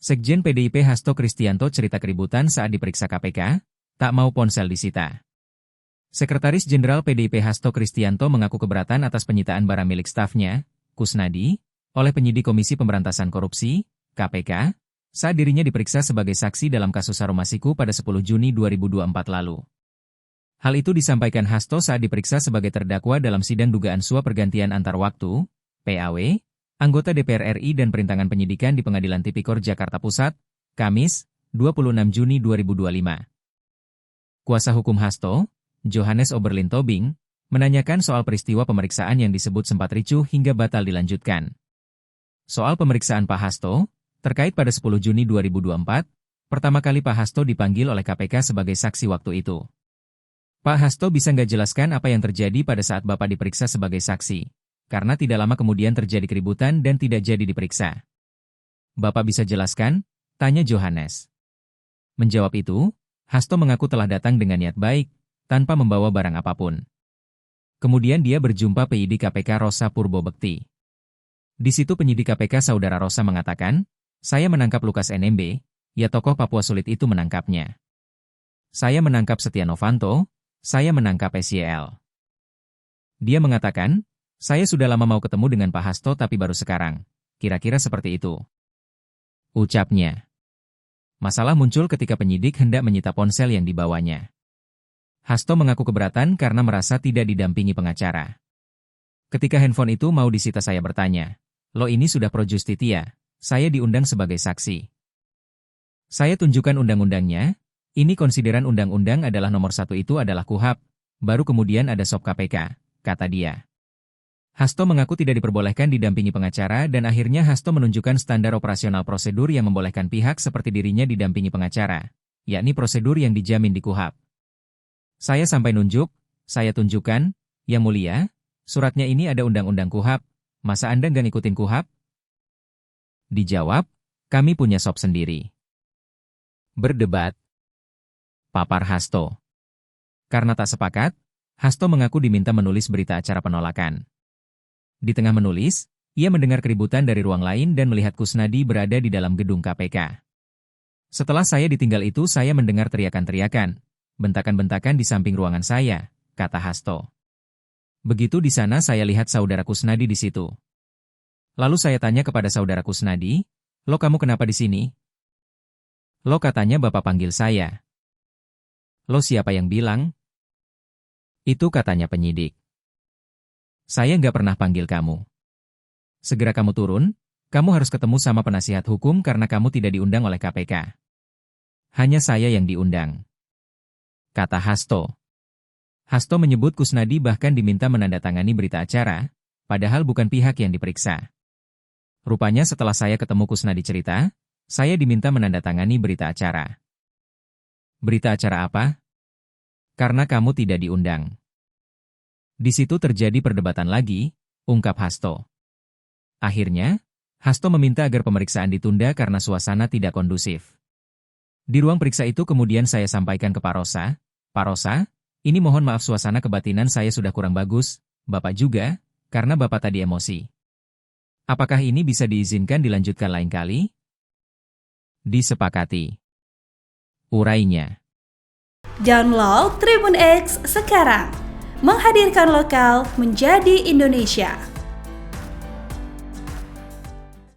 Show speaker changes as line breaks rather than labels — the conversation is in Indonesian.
Sekjen PDIP Hasto Kristianto cerita keributan saat diperiksa KPK, tak mau ponsel disita. Sekretaris Jenderal PDIP Hasto Kristianto mengaku keberatan atas penyitaan barang milik stafnya, Kusnadi, oleh penyidik Komisi Pemberantasan Korupsi, KPK, saat dirinya diperiksa sebagai saksi dalam kasus Harun Masiku pada 10 Juni 2024 lalu. Hal itu disampaikan Hasto saat diperiksa sebagai terdakwa dalam sidang dugaan suap pergantian antar waktu, PAW, anggota DPR RI dan perintangan penyidikan di Pengadilan Tipikor Jakarta Pusat, Kamis, 26 Juni 2025. Kuasa hukum Hasto, Johannes Oberlin Tobing, menanyakan soal peristiwa pemeriksaan yang disebut sempat ricuh hingga batal dilanjutkan. Soal pemeriksaan Pak Hasto, terkait pada 10 Juni 2024, pertama kali Pak Hasto dipanggil oleh KPK sebagai saksi waktu itu. Pak Hasto bisa nggak jelaskan apa yang terjadi pada saat Bapak diperiksa sebagai saksi? Karena tidak lama kemudian terjadi keributan dan tidak jadi diperiksa. Bapak bisa jelaskan? Tanya Johannes. Menjawab itu, Hasto mengaku telah datang dengan niat baik, tanpa membawa barang apapun. Kemudian dia berjumpa penyidik KPK Rosa Purbobekti. Di situ penyidik KPK Saudara Rosa mengatakan, saya menangkap Lukas NMB, ya tokoh Papua sulit itu menangkapnya. Saya menangkap Setia Novanto, saya menangkap SYL. Dia mengatakan, saya sudah lama mau ketemu dengan Pak Hasto tapi baru sekarang. Kira-kira seperti itu. Ucapnya. Masalah muncul ketika penyidik hendak menyita ponsel yang dibawanya. Hasto mengaku keberatan karena merasa tidak didampingi pengacara. Ketika handphone itu mau disita saya bertanya, lo ini sudah pro justitia, saya diundang sebagai saksi. Saya tunjukkan undang-undangnya, ini konsideran undang-undang adalah nomor 1 itu adalah KUHP, baru kemudian ada SOP KPK, kata dia. Hasto mengaku tidak diperbolehkan didampingi pengacara dan akhirnya Hasto menunjukkan standar operasional prosedur yang membolehkan pihak seperti dirinya didampingi pengacara, yakni prosedur yang dijamin di KUHP. Saya sampai nunjuk, saya tunjukkan, Yang Mulia, suratnya ini ada undang-undang KUHP, masa Anda nggak ngikutin KUHP? Dijawab, kami punya SOP sendiri. Berdebat. Papar Hasto. Karena tak sepakat, Hasto mengaku diminta menulis berita acara penolakan. Di tengah menulis, ia mendengar keributan dari ruang lain dan melihat Kusnadi berada di dalam gedung KPK. Setelah saya ditinggal itu saya mendengar teriakan-teriakan, bentakan-bentakan di samping ruangan saya, kata Hasto. Begitu di sana saya lihat saudara Kusnadi di situ. Lalu saya tanya kepada saudara Kusnadi, lo kamu kenapa di sini? Lo katanya bapak panggil saya. Lo siapa yang bilang? Itu katanya penyidik. Saya nggak pernah panggil kamu. Segera kamu turun, kamu harus ketemu sama penasihat hukum karena kamu tidak diundang oleh KPK. Hanya saya yang diundang. Kata Hasto. Hasto menyebut Kusnadi bahkan diminta menandatangani berita acara, padahal bukan pihak yang diperiksa. Rupanya setelah saya ketemu Kusnadi cerita, saya diminta menandatangani berita acara. Berita acara apa? Karena kamu tidak diundang. Di situ terjadi perdebatan lagi, ungkap Hasto. Akhirnya, Hasto meminta agar pemeriksaan ditunda karena suasana tidak kondusif. Di ruang periksa itu kemudian saya sampaikan ke Pak Rosa, Pak Rosa, ini mohon maaf suasana kebatinan saya sudah kurang bagus, Bapak juga, karena Bapak tadi emosi. Apakah ini bisa diizinkan dilanjutkan lain kali? Disepakati. Urainya.
Download Tribun X sekarang. Menghadirkan lokal menjadi Indonesia.